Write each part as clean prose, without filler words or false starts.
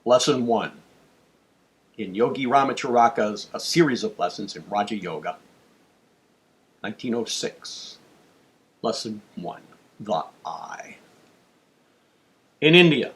Lesson 1 in Yogi Ramacharaka's A Series of Lessons in Raja Yoga, 1906. Lesson 1, The I. In India,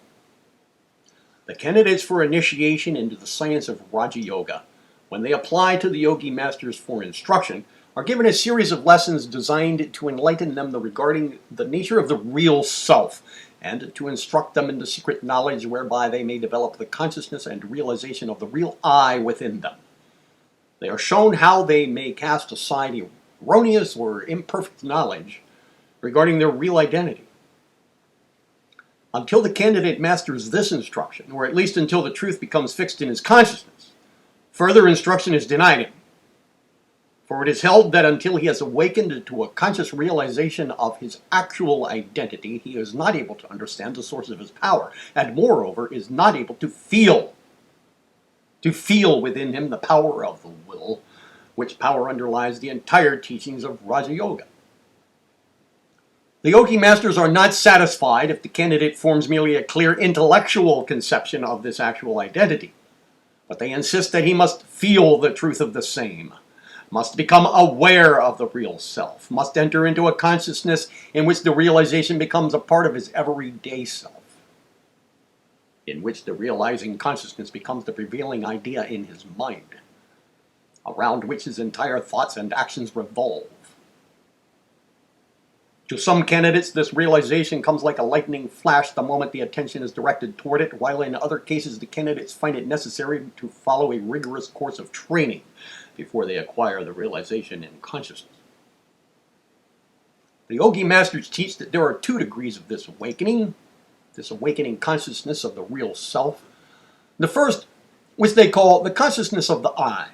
the candidates for initiation into the science of Raja Yoga, when they apply to the yogi masters for instruction, are given a series of lessons designed to enlighten them regarding the nature of the real self, and to instruct them in the secret knowledge whereby they may develop the consciousness and realization of the real I within them. They are shown how they may cast aside erroneous or imperfect knowledge regarding their real identity. Until the candidate masters this instruction, or at least until the truth becomes fixed in his consciousness, further instruction is denied him. For it is held that until he has awakened to a conscious realization of his actual identity, he is not able to understand the source of his power, and moreover is not able to feel within him the power of the will, which power underlies the entire teachings of Raja Yoga. The yogi masters are not satisfied if the candidate forms merely a clear intellectual conception of this actual identity, but they insist that he must feel the truth of the same, must become aware of the real self, must enter into a consciousness in which the realization becomes a part of his everyday self, in which the realizing consciousness becomes the prevailing idea in his mind, around which his entire thoughts and actions revolve. To some candidates, this realization comes like a lightning flash the moment the attention is directed toward it, while in other cases the candidates find it necessary to follow a rigorous course of training before they acquire the realization in consciousness. The yogi masters teach that there are 2 degrees of this awakening consciousness of the real self. The first, which they call the consciousness of the I,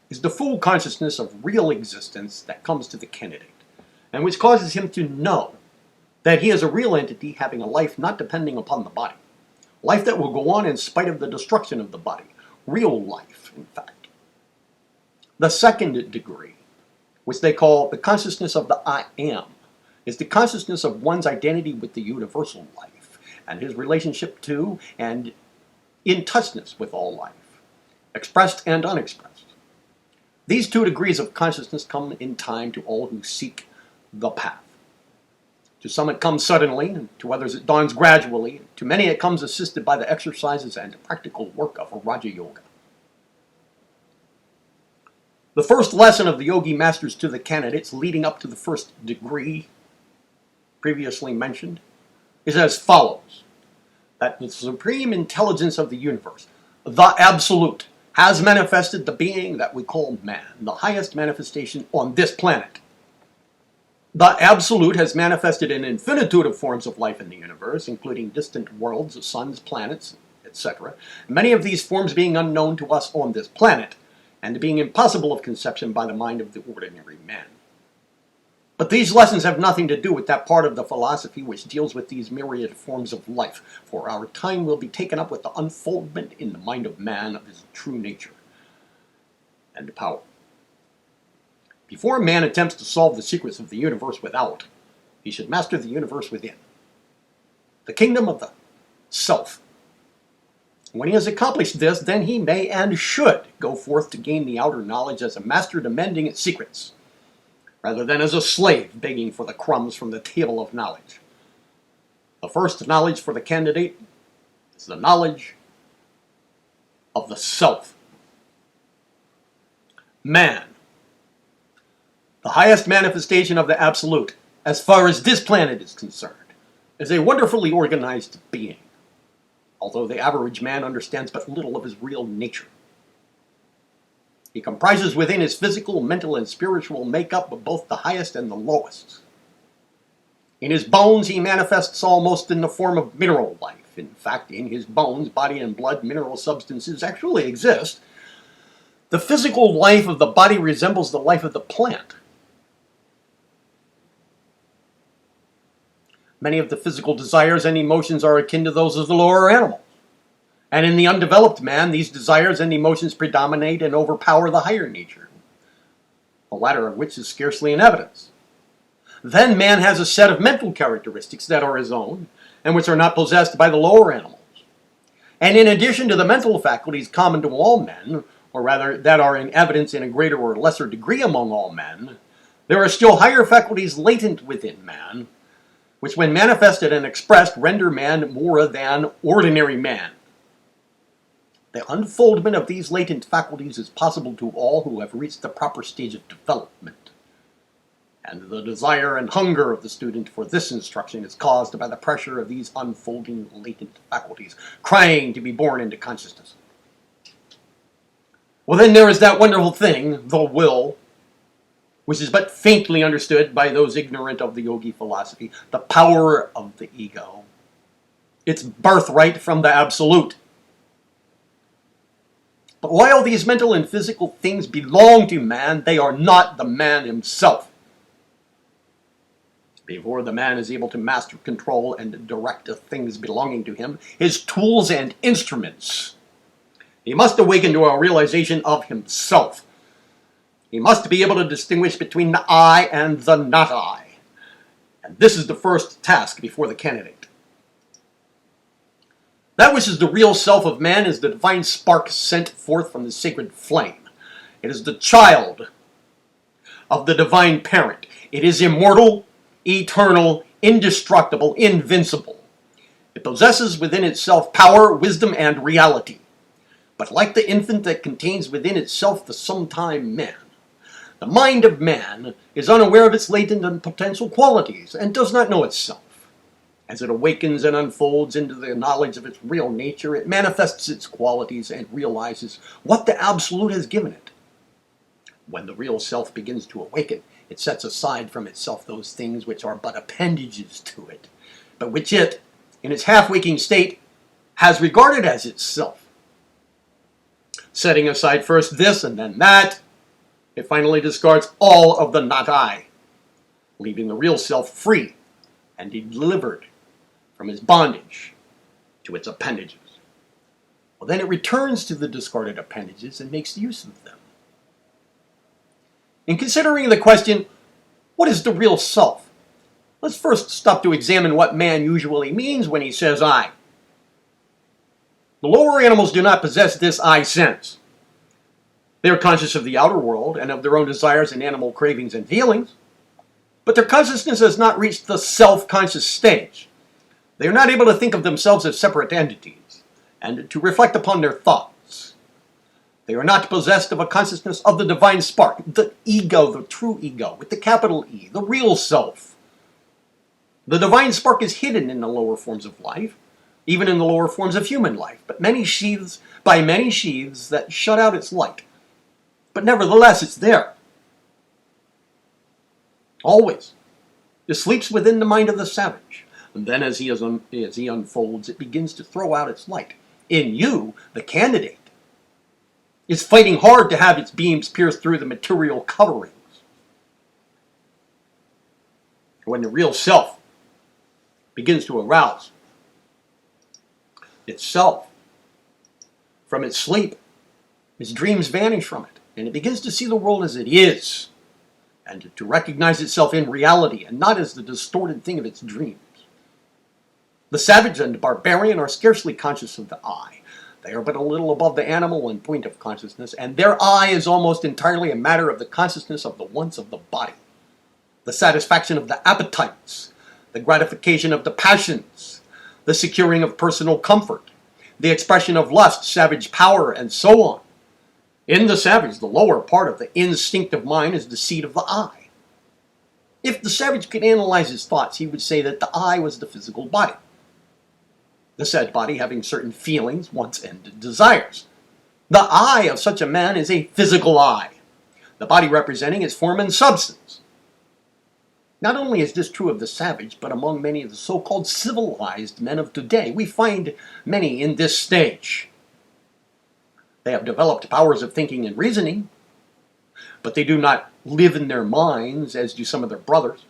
is the full consciousness of real existence that comes to the candidate, and which causes him to know that he is a real entity having a life not depending upon the body, life that will go on in spite of the destruction of the body, real life, in fact. The second degree, which they call the consciousness of the I am, is the consciousness of one's identity with the universal life, and his relationship to and in touchness with all life, expressed and unexpressed. These 2 degrees of consciousness come in time to all who seek the path. To some it comes suddenly, to others it dawns gradually, to many it comes assisted by the exercises and practical work of Raja Yoga. The first lesson of the yogi masters to the candidates leading up to the first degree, previously mentioned, is as follows: that the supreme intelligence of the universe, the Absolute, has manifested the being that we call man, the highest manifestation on this planet. The Absolute has manifested an infinitude of forms of life in the universe, including distant worlds, suns, planets, etc., many of these forms being unknown to us on this planet, and being impossible of conception by the mind of the ordinary man. But these lessons have nothing to do with that part of the philosophy which deals with these myriad forms of life, for our time will be taken up with the unfoldment in the mind of man of his true nature and power. Before man attempts to solve the secrets of the universe without, he should master the universe within, the kingdom of the self. When he has accomplished this, then he may and should go forth to gain the outer knowledge as a master demanding its secrets, rather than as a slave begging for the crumbs from the table of knowledge. The first knowledge for the candidate is the knowledge of the self. Man, the highest manifestation of the Absolute, as far as this planet is concerned, is a wonderfully organized being, although the average man understands but little of his real nature. He comprises within his physical, mental, and spiritual makeup of both the highest and the lowest. In his bones he manifests almost in the form of mineral life. In fact, in his bones, body, and blood, mineral substances actually exist. The physical life of the body resembles the life of the plant. Many of the physical desires and emotions are akin to those of the lower animals. And in the undeveloped man, these desires and emotions predominate and overpower the higher nature, the latter of which is scarcely in evidence. Then man has a set of mental characteristics that are his own, and which are not possessed by the lower animals. And in addition to the mental faculties common to all men, or rather that are in evidence in a greater or lesser degree among all men, there are still higher faculties latent within man, which when manifested and expressed render man more than ordinary man. The unfoldment of these latent faculties is possible to all who have reached the proper stage of development. And the desire and hunger of the student for this instruction is caused by the pressure of these unfolding latent faculties, crying to be born into consciousness. Well, then there is that wonderful thing, the will, which is but faintly understood by those ignorant of the yogi philosophy, the power of the ego, its birthright from the absolute. But while these mental and physical things belong to man, they are not the man himself. Before the man is able to master, control, and direct the things belonging to him, his tools and instruments, he must awaken to a realization of himself. He must be able to distinguish between the I and the not I. And this is the first task before the candidate. That which is the real self of man is the divine spark sent forth from the sacred flame. It is the child of the divine parent. It is immortal, eternal, indestructible, invincible. It possesses within itself power, wisdom, and reality. But like the infant that contains within itself the sometime man, the mind of man is unaware of its latent and potential qualities and does not know itself. As it awakens and unfolds into the knowledge of its real nature, it manifests its qualities and realizes what the Absolute has given it. When the real self begins to awaken, it sets aside from itself those things which are but appendages to it, but which it, in its half-waking state, has regarded as itself. Setting aside first this and then that, it finally discards all of the not I, leaving the real self free and delivered from his bondage to its appendages. Well, then it returns to the discarded appendages and makes use of them. In considering the question, what is the real self? Let's first stop to examine what man usually means when he says I. The lower animals do not possess this I sense. They are conscious of the outer world and of their own desires and animal cravings and feelings, but their consciousness has not reached the self-conscious stage. They are not able to think of themselves as separate entities and to reflect upon their thoughts. They are not possessed of a consciousness of the divine spark, the ego, the true ego, with the capital E, the real self. The divine spark is hidden in the lower forms of life, even in the lower forms of human life, but many sheaths that shut out its light. But nevertheless, it's there. Always. It sleeps within the mind of the savage. And then as he unfolds, it begins to throw out its light. In you, the candidate, is fighting hard to have its beams pierce through the material coverings. When the real self begins to arouse itself from its sleep, its dreams vanish from it, and it begins to see the world as it is, and to recognize itself in reality and not as the distorted thing of its dreams. The savage and barbarian are scarcely conscious of the I. They are but a little above the animal in point of consciousness, and their I is almost entirely a matter of the consciousness of the wants of the body, the satisfaction of the appetites, the gratification of the passions, the securing of personal comfort, the expression of lust, savage power, and so on. In the savage, the lower part of the instinctive mind is the seat of the I. If the savage could analyze his thoughts, he would say that the I was the physical body, the said body having certain feelings, wants, and desires. The I of such a man is a physical I, the body representing its form and substance. Not only is this true of the savage, but among many of the so-called civilized men of today, we find many in this stage. They have developed powers of thinking and reasoning, but they do not live in their minds as do some of their brothers.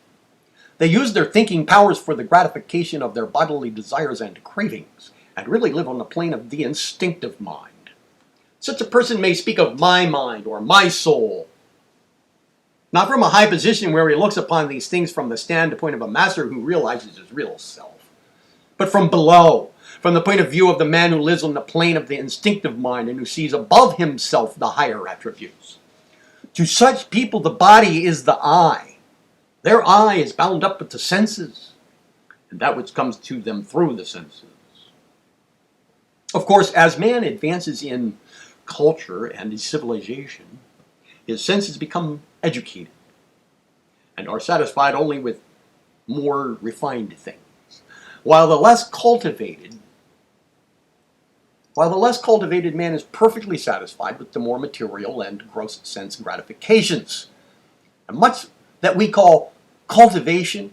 They use their thinking powers for the gratification of their bodily desires and cravings, and really live on the plane of the instinctive mind. Such a person may speak of my mind or my soul, not from a high position where he looks upon these things from the standpoint of a master who realizes his real self, but from below, from the point of view of the man who lives on the plane of the instinctive mind and who sees above himself the higher attributes. To such people, the body is the eye. Their eye is bound up with the senses, and that which comes to them through the senses. Of course, as man advances in culture and in civilization, his senses become educated and are satisfied only with more refined things, while the less cultivated man is perfectly satisfied with the more material and gross sense gratifications. And much that we call cultivation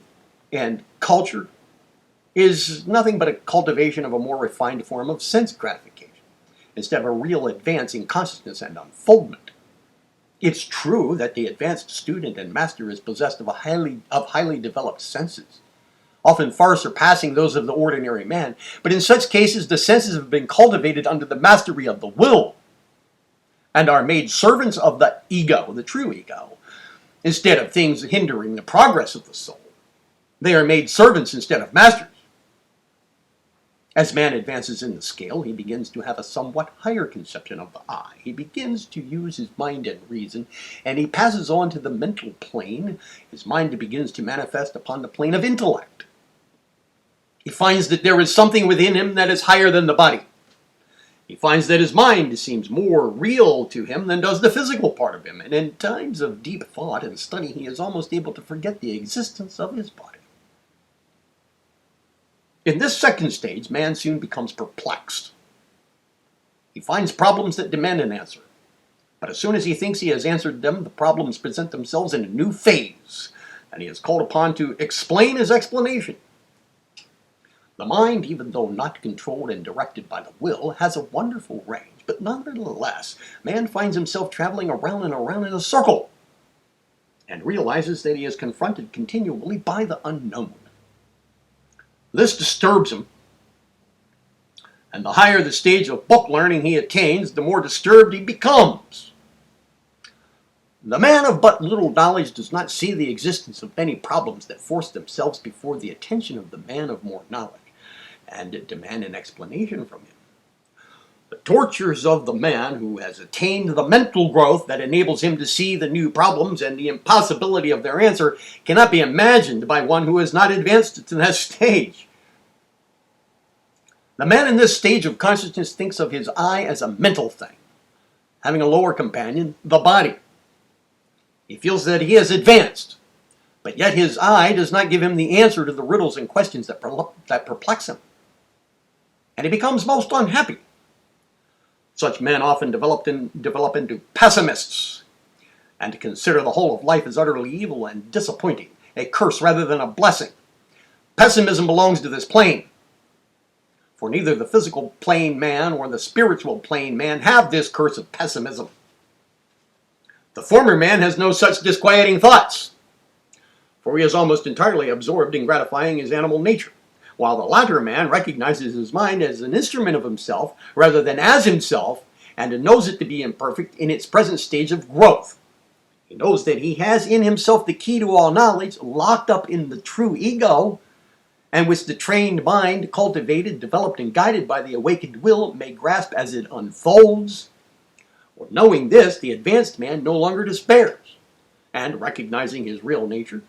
and culture is nothing but a cultivation of a more refined form of sense gratification, instead of a real advance in consciousness and unfoldment. It's true that the advanced student and master is possessed of highly developed senses, often far surpassing those of the ordinary man, but in such cases the senses have been cultivated under the mastery of the will, and are made servants of the ego, the true ego, instead of things hindering the progress of the soul. They are made servants instead of masters. As man advances in the scale, he begins to have a somewhat higher conception of the I. He begins to use his mind and reason, and he passes on to the mental plane. His mind begins to manifest upon the plane of intellect. He finds that there is something within him that is higher than the body. He finds that his mind seems more real to him than does the physical part of him, and in times of deep thought and study, he is almost able to forget the existence of his body. In this second stage, man soon becomes perplexed. He finds problems that demand an answer. But as soon as he thinks he has answered them, the problems present themselves in a new phase, and he is called upon to explain his explanation. The mind, even though not controlled and directed by the will, has a wonderful range, but nevertheless, man finds himself traveling around and around in a circle, and realizes that he is confronted continually by the unknown. This disturbs him, and the higher the stage of book learning he attains, the more disturbed he becomes. The man of but little knowledge does not see the existence of many problems that force themselves before the attention of the man of more knowledge, and demand an explanation from him. The tortures of the man who has attained the mental growth that enables him to see the new problems and the impossibility of their answer cannot be imagined by one who has not advanced to that stage. The man in this stage of consciousness thinks of his I as a mental thing, having a lower companion, the body. He feels that he has advanced, but yet his I does not give him the answer to the riddles and questions that perplex him, and he becomes most unhappy. Such men often develop into pessimists, and consider the whole of life as utterly evil and disappointing, a curse rather than a blessing. Pessimism belongs to this plane, for neither the physical plane man or the spiritual plane man have this curse of pessimism. The former man has no such disquieting thoughts, for he is almost entirely absorbed in gratifying his animal nature, while the latter man recognizes his mind as an instrument of himself rather than as himself, and knows it to be imperfect in its present stage of growth. He knows that he has in himself the key to all knowledge, locked up in the true ego, and which the trained mind, cultivated, developed, and guided by the awakened will, may grasp as it unfolds. Or knowing this, the advanced man no longer despairs, and recognizing his real nature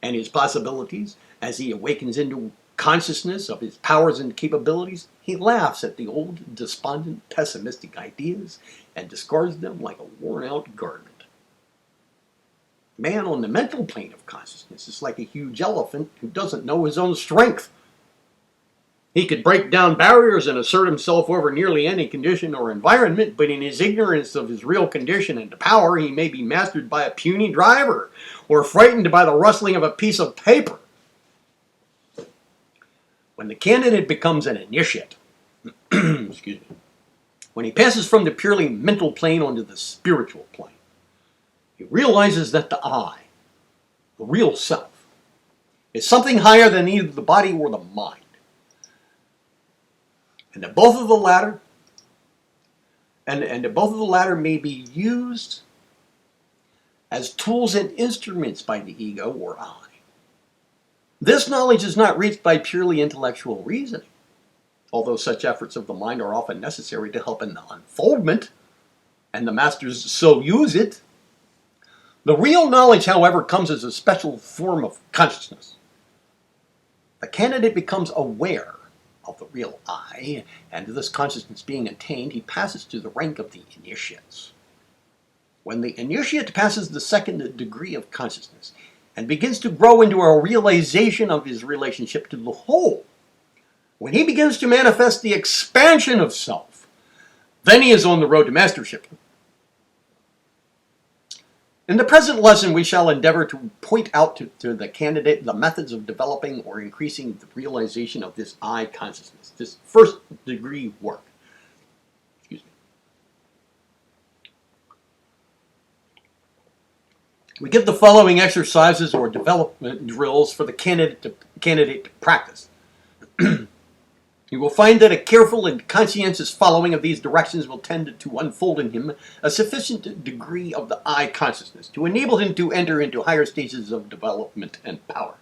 and his possibilities as he awakens into consciousness of his powers and capabilities, he laughs at the old, despondent, pessimistic ideas and discards them like a worn-out garment. Man on the mental plane of consciousness is like a huge elephant who doesn't know his own strength. He could break down barriers and assert himself over nearly any condition or environment, but in his ignorance of his real condition and power, he may be mastered by a puny driver or frightened by the rustling of a piece of paper. When the candidate becomes an initiate, excuse me, when he passes from the purely mental plane onto the spiritual plane, he realizes that the I, the real self, is something higher than either the body or the mind. And that both of the latter may be used as tools and instruments by the ego or I. This knowledge is not reached by purely intellectual reasoning, although such efforts of the mind are often necessary to help in the unfoldment, and the masters so use it. The real knowledge, however, comes as a special form of consciousness. The candidate becomes aware of the real I, and this consciousness being attained, he passes to the rank of the initiates. When the initiate passes the second degree of consciousness and begins to grow into a realization of his relationship to the whole, when he begins to manifest the expansion of self, then he is on the road to mastership. In the present lesson, we shall endeavor to point out to the candidate the methods of developing or increasing the realization of this I consciousness, this first degree work. Excuse me. We give the following exercises or development drills for the candidate to practice. You will find that a careful and conscientious following of these directions will tend to unfold in him a sufficient degree of the I consciousness to enable him to enter into higher stages of development and power.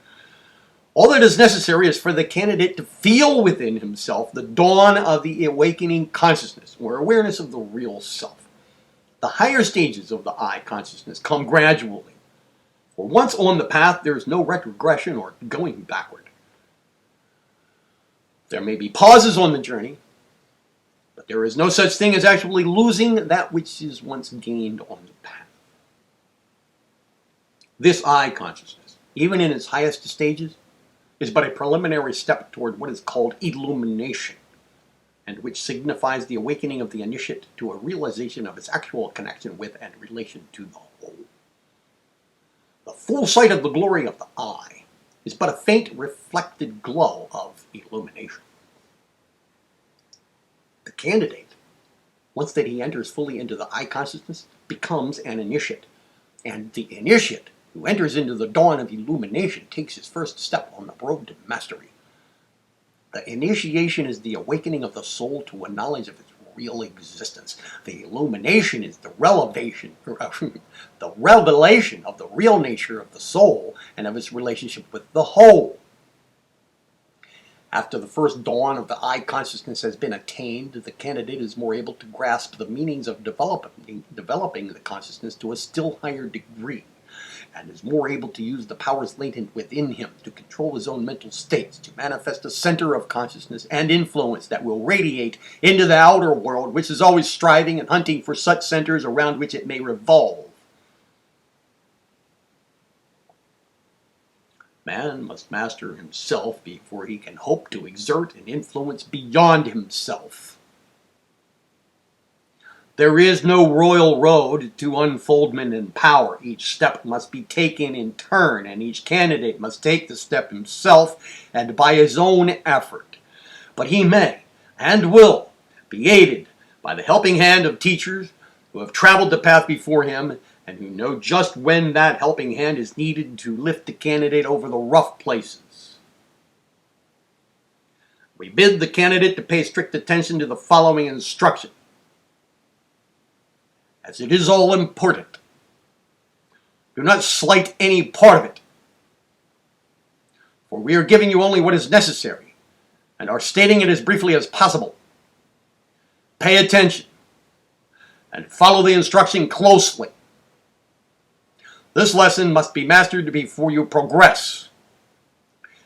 All that is necessary is for the candidate to feel within himself the dawn of the awakening consciousness, or awareness of the real self. The higher stages of the I consciousness come gradually, for once on the path there is no retrogression or going backward. There may be pauses on the journey, but there is no such thing as actually losing that which is once gained on the path. This I consciousness, even in its highest stages, is but a preliminary step toward what is called illumination, and which signifies the awakening of the initiate to a realization of its actual connection with and relation to the whole. The full sight of the glory of the I is but a faint reflected glow of illumination. The candidate, once that he enters fully into the I consciousness, becomes an initiate. And the initiate who enters into the dawn of illumination takes his first step on the road to mastery. The initiation is the awakening of the soul to a knowledge of its real existence. The illumination is the revelation of the real nature of the soul and of its relationship with the whole. After the first dawn of the I consciousness has been attained, the candidate is more able to grasp the meanings of developing the consciousness to a still higher degree, and is more able to use the powers latent within him to control his own mental states, to manifest a center of consciousness and influence that will radiate into the outer world, which is always striving and hunting for such centers around which it may revolve. Man must master himself before he can hope to exert an influence beyond himself. There is no royal road to unfoldment and power. Each step must be taken in turn, and each candidate must take the step himself and by his own effort. But he may and will be aided by the helping hand of teachers who have traveled the path before him and who know just when that helping hand is needed to lift the candidate over the rough places. We bid the candidate to pay strict attention to the following instruction, as it is all important. Do not slight any part of it, for we are giving you only what is necessary, and are stating it as briefly as possible. Pay attention, and follow the instruction closely. This lesson must be mastered before you progress,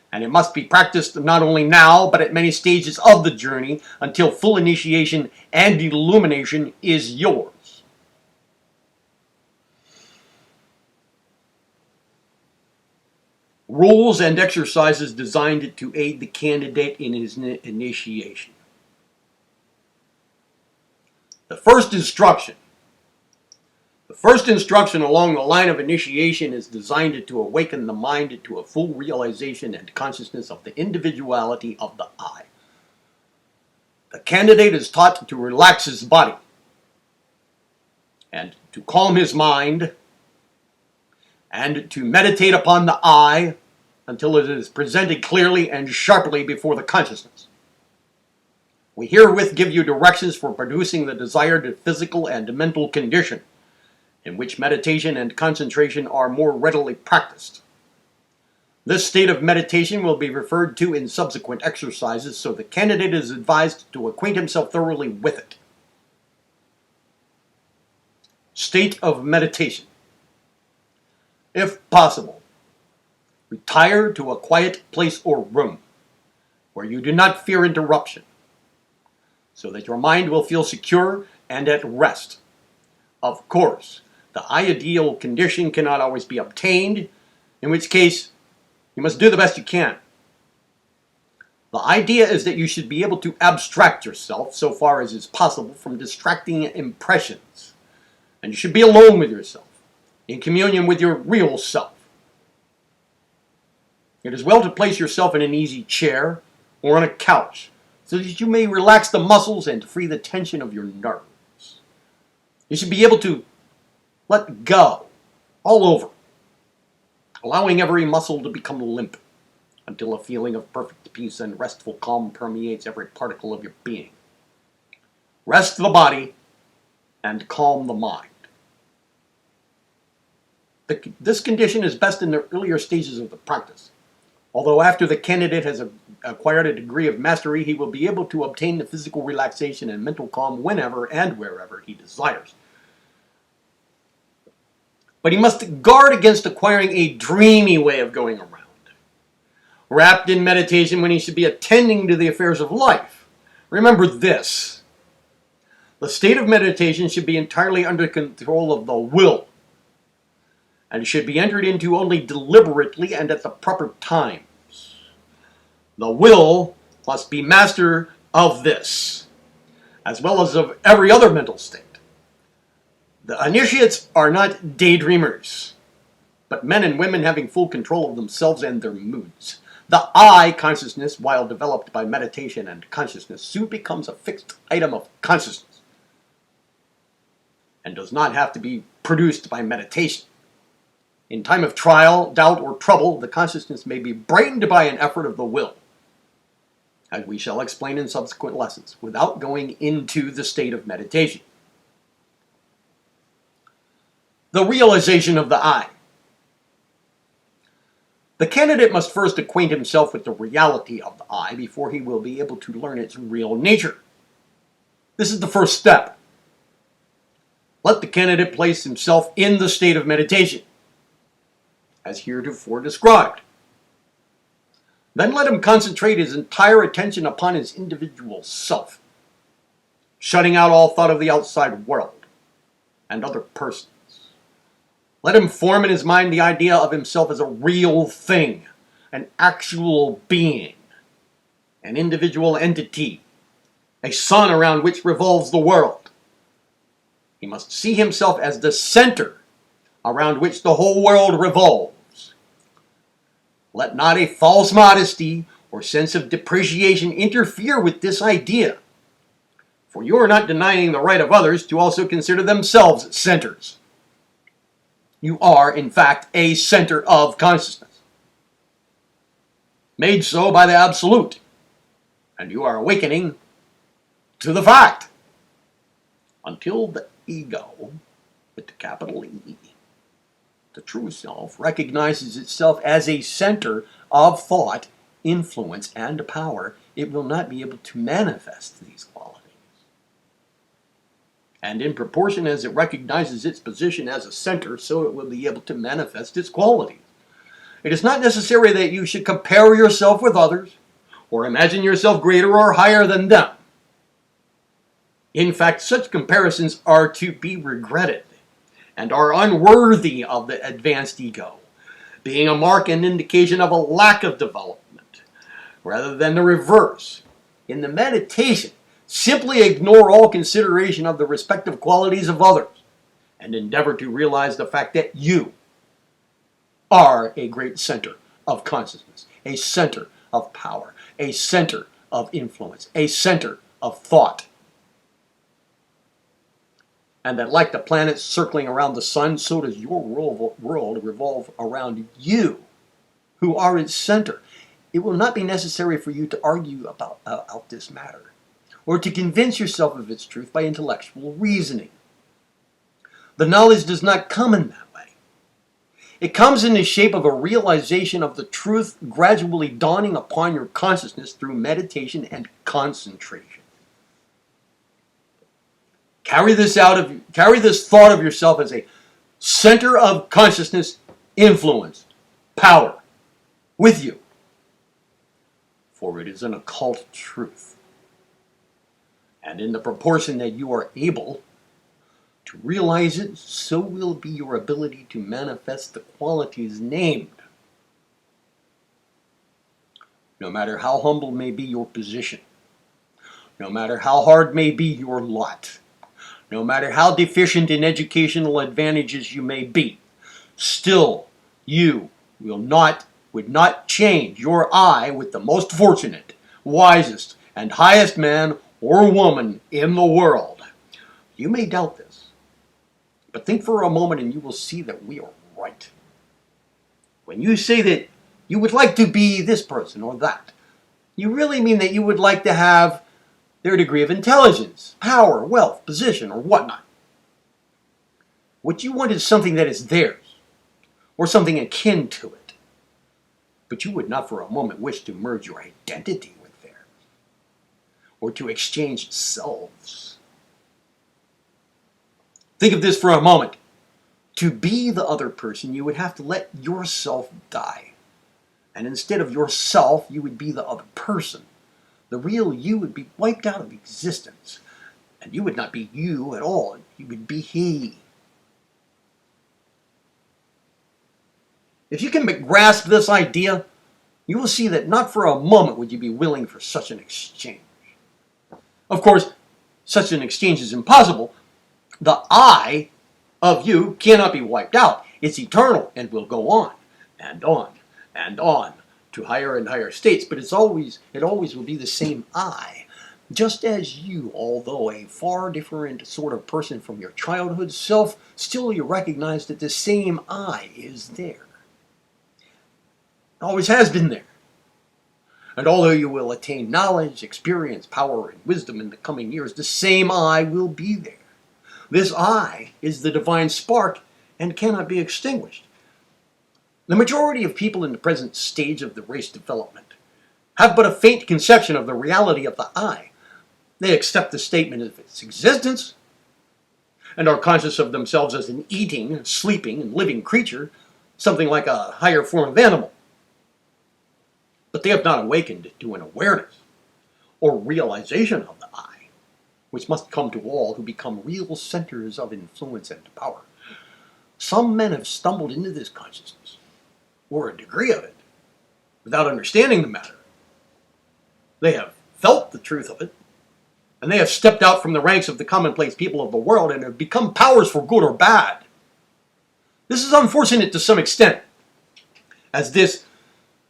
and it must be practiced not only now, but at many stages of the journey until full initiation and illumination is yours. Rules and exercises designed to aid the candidate in his initiation. The first instruction along the line of initiation is designed to awaken the mind to a full realization and consciousness of the individuality of the I. The candidate is taught to relax his body and to calm his mind and to meditate upon the I until it is presented clearly and sharply before the consciousness. We herewith give you directions for producing the desired physical and mental condition, in which meditation and concentration are more readily practiced. This state of meditation will be referred to in subsequent exercises, so the candidate is advised to acquaint himself thoroughly with it. State of meditation. If possible, retire to a quiet place or room where you do not fear interruption, so that your mind will feel secure and at rest. Of course, the ideal condition cannot always be obtained, in which case you must do the best you can. The idea is that you should be able to abstract yourself so far as is possible from distracting impressions, and you should be alone with yourself, in communion with your real self. It is well to place yourself in an easy chair or on a couch so that you may relax the muscles and free the tension of your nerves. You should be able to let go all over, allowing every muscle to become limp until a feeling of perfect peace and restful calm permeates every particle of your being. Rest the body and calm the mind. This condition is best in the earlier stages of the practice. Although after the candidate has acquired a degree of mastery, he will be able to obtain the physical relaxation and mental calm whenever and wherever he desires. But he must guard against acquiring a dreamy way of going around, wrapped in meditation when he should be attending to the affairs of life. Remember this: the state of meditation should be entirely under control of the will, and should be entered into only deliberately and at the proper times. The will must be master of this, as well as of every other mental state. The initiates are not daydreamers, but men and women having full control of themselves and their moods. The I consciousness, while developed by meditation and consciousness, soon becomes a fixed item of consciousness and does not have to be produced by meditation. In time of trial, doubt, or trouble, the consciousness may be brightened by an effort of the will, as we shall explain in subsequent lessons, without going into the state of meditation. The realization of the I. The candidate must first acquaint himself with the reality of the I before he will be able to learn its real nature. This is the first step. Let the candidate place himself in the state of meditation, as heretofore described. Then let him concentrate his entire attention upon his individual self, shutting out all thought of the outside world and other persons. Let him form in his mind the idea of himself as a real thing, an actual being, an individual entity, a sun around which revolves the world. He must see himself as the center around which the whole world revolves. Let not a false modesty or sense of depreciation interfere with this idea, for you are not denying the right of others to also consider themselves centers. You are, in fact, a center of consciousness, made so by the Absolute, and you are awakening to the fact. Until the ego, with the capital E, the true self, recognizes itself as a center of thought, influence, and power, it will not be able to manifest these qualities. And in proportion as it recognizes its position as a center, so it will be able to manifest its qualities. It is not necessary that you should compare yourself with others, or imagine yourself greater or higher than them. In fact, such comparisons are to be regretted, and are unworthy of the advanced ego, being a mark and indication of a lack of development, rather than the reverse. In the meditation, simply ignore all consideration of the respective qualities of others, and endeavor to realize the fact that you are a great center of consciousness, a center of power, a center of influence, a center of thought. And that like the planets circling around the sun, so does your world revolve around you, who are its center. It will not be necessary for you to argue about this matter, or to convince yourself of its truth by intellectual reasoning. The knowledge does not come in that way. It comes in the shape of a realization of the truth gradually dawning upon your consciousness through meditation and concentration. Carry this thought of yourself as a center of consciousness, influence, power with you. For it is an occult truth. And in the proportion that you are able to realize it, so will be your ability to manifest the qualities named. No matter how humble may be your position, no matter how hard may be your lot, no matter how deficient in educational advantages you may be, still you would not change your I with the most fortunate, wisest, and highest man or woman in the world. You may doubt this, but think for a moment and you will see that we are right. When you say that you would like to be this person or that, you really mean that you would like to have their degree of intelligence, power, wealth, position, or whatnot. What you want is something that is theirs, or something akin to it. But you would not for a moment wish to merge your identity with theirs, or to exchange selves. Think of this for a moment. To be the other person, you would have to let yourself die. And instead of yourself, you would be the other person. The real you would be wiped out of existence. And you would not be you at all. You would be he. If you can grasp this idea, you will see that not for a moment would you be willing for such an exchange. Of course, such an exchange is impossible. The I of you cannot be wiped out. It's eternal and will go on and on and on to higher and higher states, but it always will be the same I. Just as you, although a far different sort of person from your childhood self, still you recognize that the same I is there. It always has been there. And although you will attain knowledge, experience, power, and wisdom in the coming years, the same I will be there. This I is the divine spark and cannot be extinguished. The majority of people in the present stage of the race development have but a faint conception of the reality of the I. They accept the statement of its existence and are conscious of themselves as an eating, sleeping, and living creature, something like a higher form of animal. But they have not awakened to an awareness or realization of the I, which must come to all who become real centers of influence and power. Some men have stumbled into this consciousness, or a degree of it, without understanding the matter. They have felt the truth of it, and they have stepped out from the ranks of the commonplace people of the world and have become powers for good or bad. This is unfortunate to some extent, as this,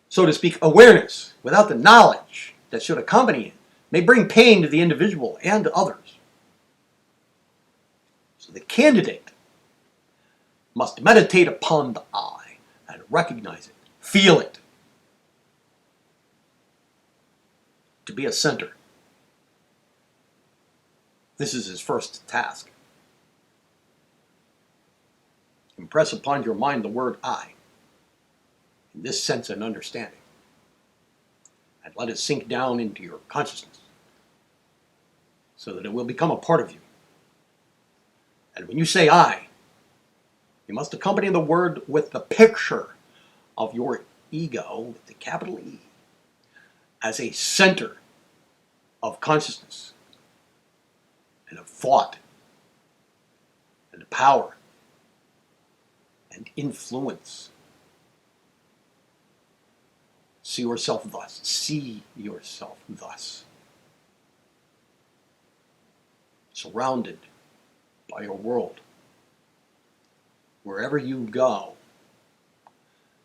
so to speak, awareness, without the knowledge that should accompany it, may bring pain to the individual and to others. So the candidate must meditate upon the I and recognize it, feel it, to be a center. This is his first task. Impress upon your mind the word I, in this sense and understanding, and let it sink down into your consciousness so that it will become a part of you. And when you say I, you must accompany the word with the picture of your ego, with the capital E, as a center of consciousness and of thought and power and influence. See yourself thus. See yourself thus. Surrounded by your world. Wherever you go,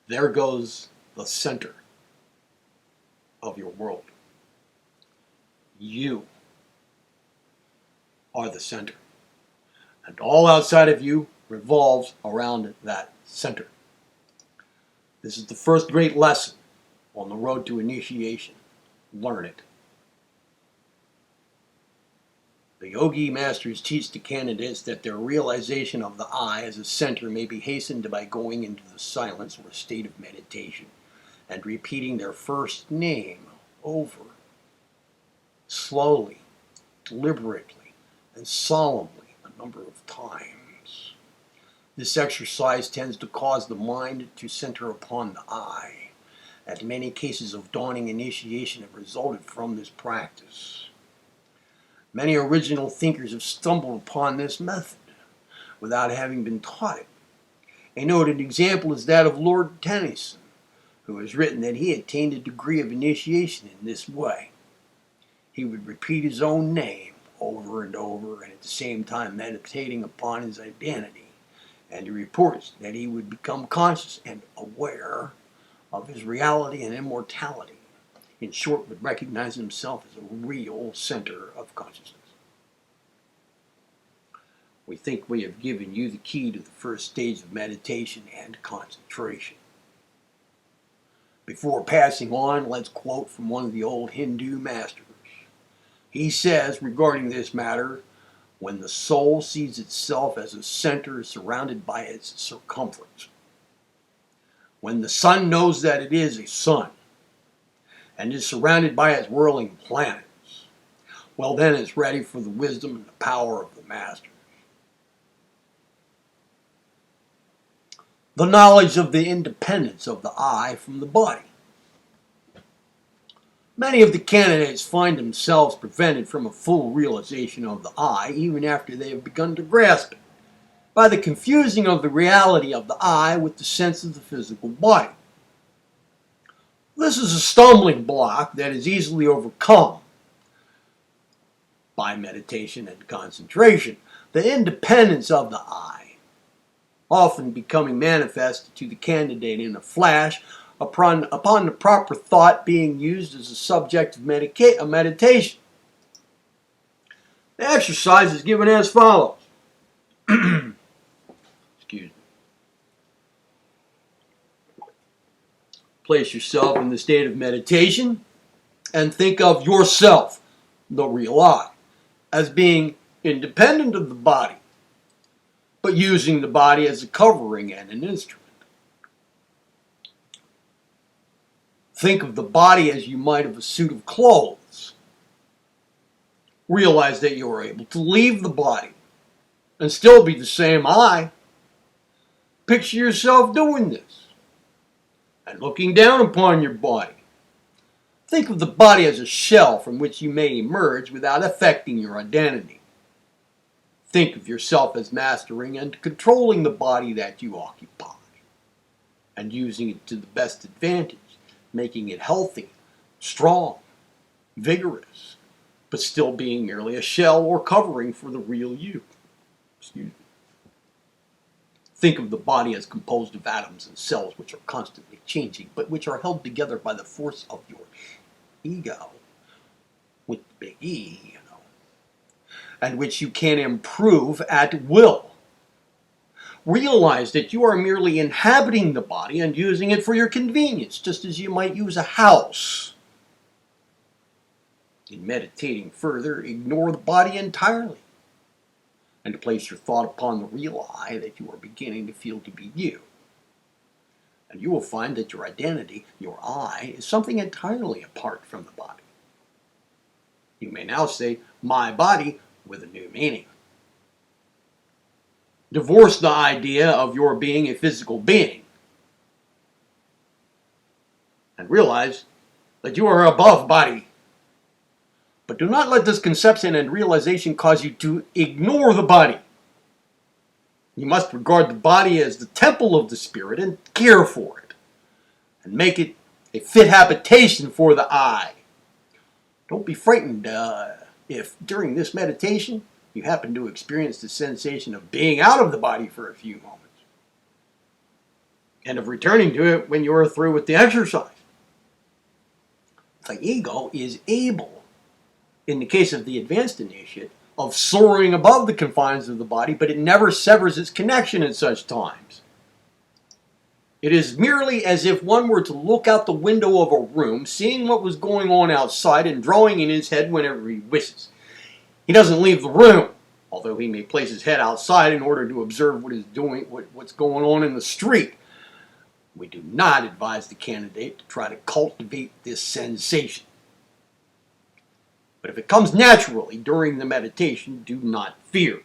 there goes the center of your world. You are the center. And all outside of you revolves around that center. This is the first great lesson on the road to initiation. Learn it. The yogi masters teach the candidates that their realization of the I as a center may be hastened by going into the silence or state of meditation and repeating their first name over, slowly, deliberately, and solemnly a number of times. This exercise tends to cause the mind to center upon the I, and many cases of dawning initiation have resulted from this practice. Many original thinkers have stumbled upon this method without having been taught it. A noted example is that of Lord Tennyson, who has written that he attained a degree of initiation in this way. He would repeat his own name over and over, and at the same time meditating upon his identity. And he reports that he would become conscious and aware of his reality and immortality. In short, would recognize himself as a real center of consciousness. We think we have given you the key to the first stage of meditation and concentration. Before passing on, let's quote from one of the old Hindu masters. He says regarding this matter, when the soul sees itself as a center surrounded by its circumference, when the sun knows that it is a sun, and is surrounded by its whirling planets, well then it's ready for the wisdom and the power of the Master. The knowledge of the independence of the I from the body. Many of the candidates find themselves prevented from a full realization of the I even after they have begun to grasp it, by the confusing of the reality of the I with the sense of the physical body. This is a stumbling block that is easily overcome by meditation and concentration. The independence of the I, often becoming manifest to the candidate in a flash upon the proper thought being used as a subject of meditation. The exercise is given as follows. Excuse me. Place yourself in the state of meditation and think of yourself, the real I, as being independent of the body, but using the body as a covering and an instrument. Think of the body as you might of a suit of clothes. Realize that you are able to leave the body and still be the same I. Picture yourself doing this and looking down upon your body. Think of the body as a shell from which you may emerge without affecting your identity. Think of yourself as mastering and controlling the body that you occupy and using it to the best advantage, making it healthy, strong, vigorous, but still being merely a shell or covering for the real you. Excuse me. Think of the body as composed of atoms and cells which are constantly changing, but which are held together by the force of your ego, with the big E, and which you can improve at will. Realize that you are merely inhabiting the body and using it for your convenience, just as you might use a house. In meditating further, ignore the body entirely and place your thought upon the real I that you are beginning to feel to be you. And you will find that your identity, your I, is something entirely apart from the body. You may now say, my body, with a new meaning. Divorce the idea of your being a physical being and realize that you are above body. But do not let this conception and realization cause you to ignore the body. You must regard the body as the temple of the spirit and care for it and make it a fit habitation for the I. Don't be frightened if during this meditation you happen to experience the sensation of being out of the body for a few moments and of returning to it when you are through with the exercise. The ego is able, in the case of the advanced initiate, of soaring above the confines of the body, but it never severs its connection at such times. It is merely as if one were to look out the window of a room, seeing what was going on outside and drawing in his head whenever he wishes. He doesn't leave the room, although he may place his head outside in order to observe what's going on in the street. We do not advise the candidate to try to cultivate this sensation. But if it comes naturally during the meditation, do not fear.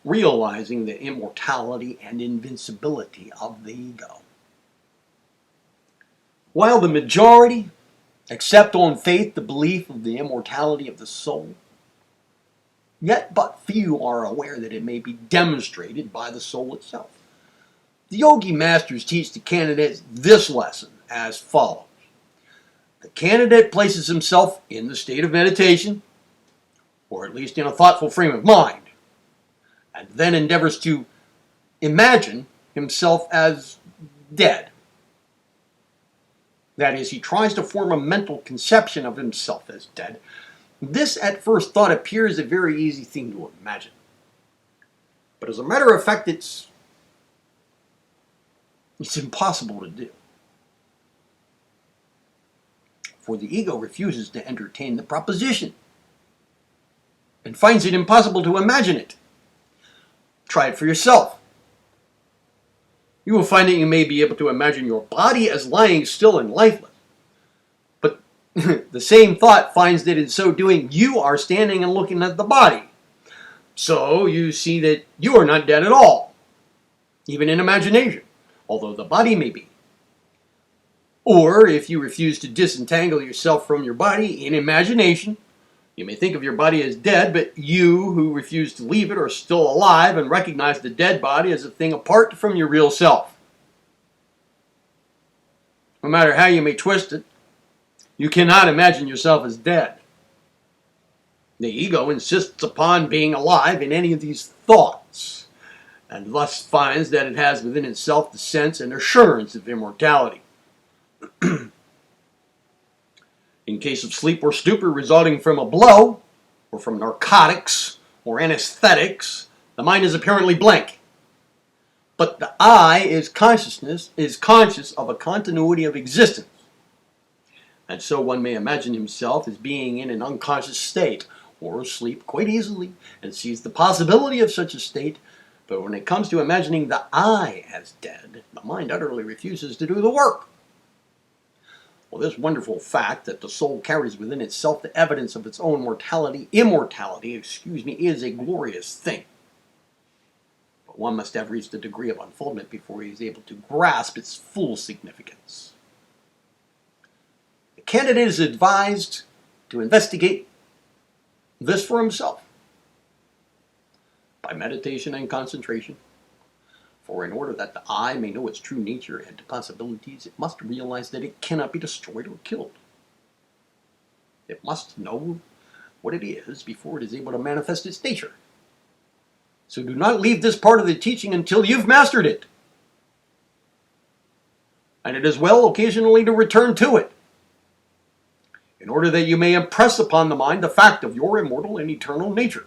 Realizing the immortality and invincibility of the ego. While the majority accept on faith the belief of the immortality of the soul, yet but few are aware that it may be demonstrated by the soul itself. The Yogi Masters teach the candidates this lesson as follows. The candidate places himself in the state of meditation, or at least in a thoughtful frame of mind, and then endeavors to imagine himself as dead. That is, he tries to form a mental conception of himself as dead. This, at first thought, appears a very easy thing to imagine. But as a matter of fact, it's impossible to do. For the ego refuses to entertain the proposition and finds it impossible to imagine it. Try it for yourself. You will find that you may be able to imagine your body as lying still and lifeless. But the same thought finds that in so doing, you are standing and looking at the body. So you see that you are not dead at all, even in imagination, although the body may be. Or if you refuse to disentangle yourself from your body in imagination, you may think of your body as dead, but you who refuse to leave it are still alive and recognize the dead body as a thing apart from your real self. No matter how you may twist it, you cannot imagine yourself as dead. The ego insists upon being alive in any of these thoughts, and thus finds that it has within itself the sense and assurance of immortality. In case of sleep or stupor resulting from a blow, or from narcotics, or anesthetics, the mind is apparently blank. But the I is conscious of a continuity of existence. And so one may imagine himself as being in an unconscious state, or asleep quite easily, and sees the possibility of such a state. But when it comes to imagining the I as dead, the mind utterly refuses to do the work. Well, this wonderful fact that the soul carries within itself the evidence of its own immortality, is a glorious thing. But one must have reached a degree of unfoldment before he is able to grasp its full significance. The candidate is advised to investigate this for himself by meditation and concentration. For in order that the I may know its true nature and possibilities, it must realize that it cannot be destroyed or killed. It must know what it is before it is able to manifest its nature. So do not leave this part of the teaching until you've mastered it. And it is well occasionally to return to it, in order that you may impress upon the mind the fact of your immortal and eternal nature.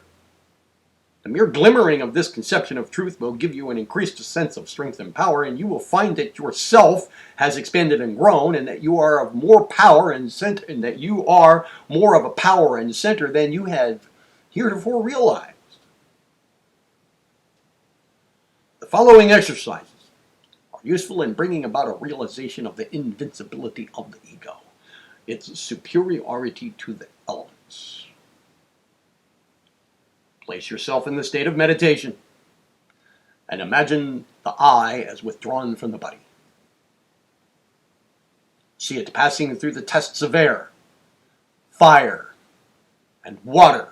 The mere glimmering of this conception of truth will give you an increased sense of strength and power, and you will find that yourself has expanded and grown, and that you are of more power and that you are more of a power and center than you had heretofore realized. The following exercises are useful in bringing about a realization of the invincibility of the ego, its superiority to the elements. Place yourself in the state of meditation and imagine the I as withdrawn from the body. See it passing through the tests of air, fire, and water,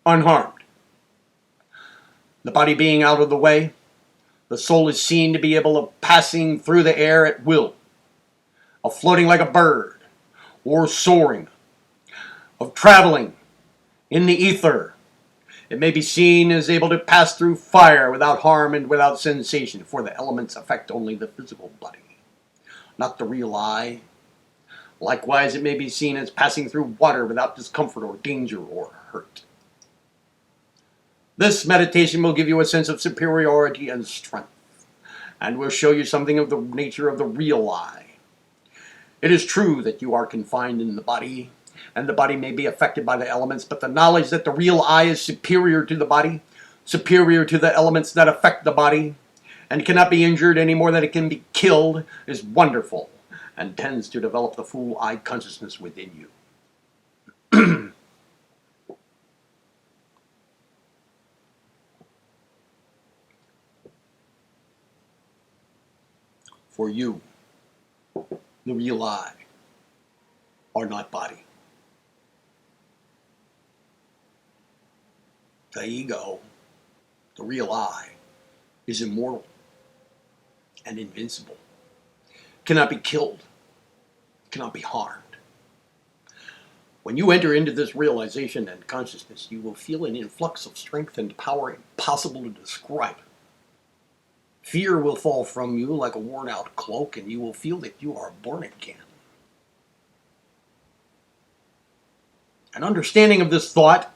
unharmed. The body being out of the way, the soul is seen to be able of passing through the air at will, of floating like a bird, or soaring, of traveling in the ether. It may be seen as able to pass through fire without harm and without sensation, for the elements affect only the physical body, not the real I. Likewise, it may be seen as passing through water without discomfort or danger or hurt. This meditation will give you a sense of superiority and strength, and will show you something of the nature of the real I. It is true that you are confined in the body, and the body may be affected by the elements, but the knowledge that the real I is superior to the body, superior to the elements that affect the body, and cannot be injured any more than it can be killed, is wonderful, and tends to develop the full I consciousness within you. For you, the real I, are not body. The ego, the real I, is immortal and invincible, cannot be killed, cannot be harmed. When you enter into this realization and consciousness, you will feel an influx of strength and power impossible to describe. Fear will fall from you like a worn-out cloak, and you will feel that you are born again. An understanding of this thought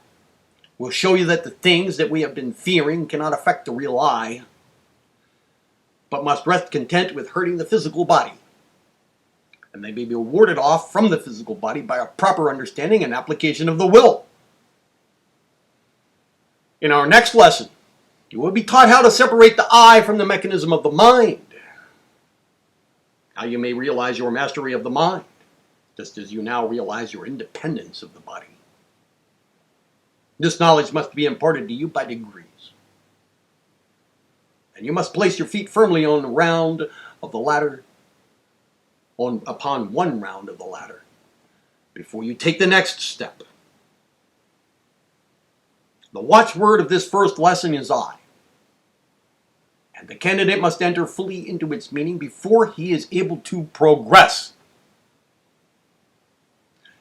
will show you that the things that we have been fearing cannot affect the real I, but must rest content with hurting the physical body. And they may be warded off from the physical body by a proper understanding and application of the will. In our next lesson, you will be taught how to separate the I from the mechanism of the mind. How you may realize your mastery of the mind, just as you now realize your independence of the body. This knowledge must be imparted to you by degrees. And you must place your feet firmly on the round of the ladder, upon one round of the ladder, before you take the next step. The watchword of this first lesson is I. And the candidate must enter fully into its meaning before he is able to progress.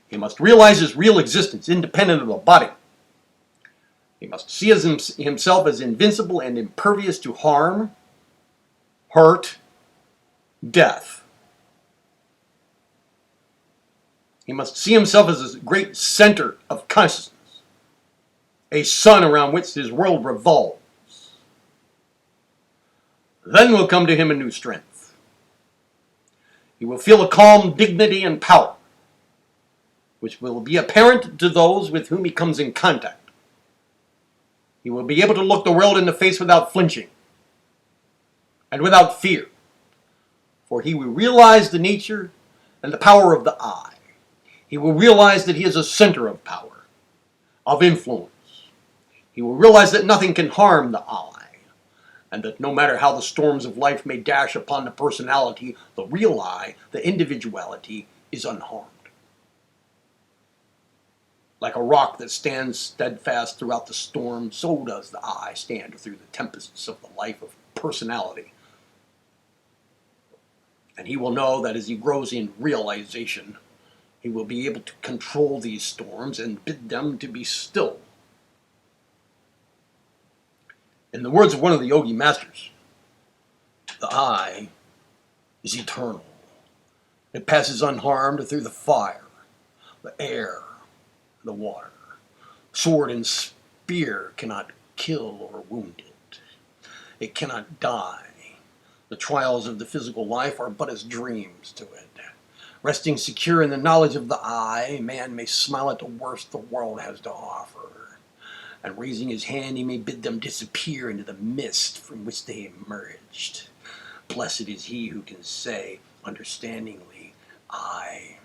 He must realize his real existence, independent of the body. He must see himself as invincible and impervious to harm, hurt, death. He must see himself as a great center of consciousness, a sun around which his world revolves. Then will come to him a new strength. He will feel a calm dignity and power, which will be apparent to those with whom he comes in contact. He will be able to look the world in the face without flinching and without fear, for he will realize the nature and the power of the I. He will realize that he is a center of power, of influence. He will realize that nothing can harm the I, and that no matter how the storms of life may dash upon the personality, the real I, the individuality, is unharmed. Like a rock that stands steadfast throughout the storm, so does the I stand through the tempests of the life of personality. And he will know that as he grows in realization, he will be able to control these storms and bid them to be still. In the words of one of the Yogi Masters, the I is eternal. It passes unharmed through the fire, the air, the water. Sword and spear cannot kill or wound it. It cannot die. The trials of the physical life are but as dreams to it. Resting secure in the knowledge of the I, man may smile at the worst the world has to offer. And raising his hand, he may bid them disappear into the mist from which they emerged. Blessed is he who can say, understandingly, I.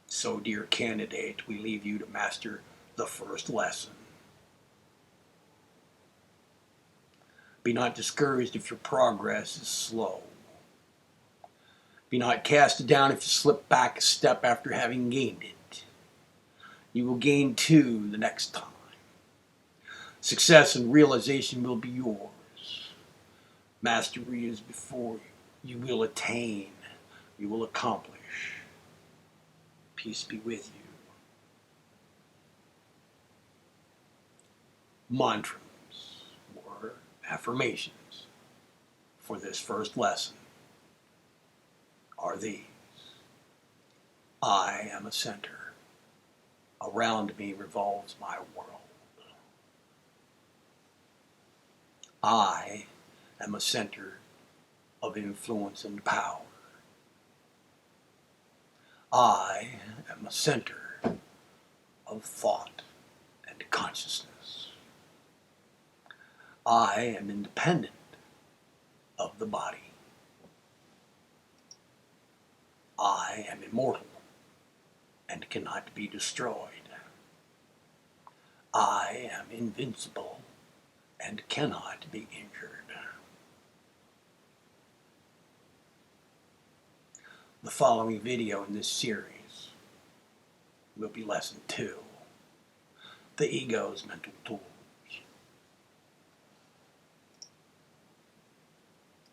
So, dear candidate, we leave you to master the first lesson. Be not discouraged if your progress is slow. Be not cast down if you slip back a step after having gained it. You will gain two the next time. Success and realization will be yours. Mastery is before you. You will attain. You will accomplish. Peace be with you. Mantras or affirmations for this first lesson are these. I am a center. Around me revolves my world. I am a center of influence and power. I am a center of thought and consciousness. I am independent of the body. I am immortal and cannot be destroyed. I am invincible and cannot be injured. The following video in this series will be lesson 2, the ego's mental tool.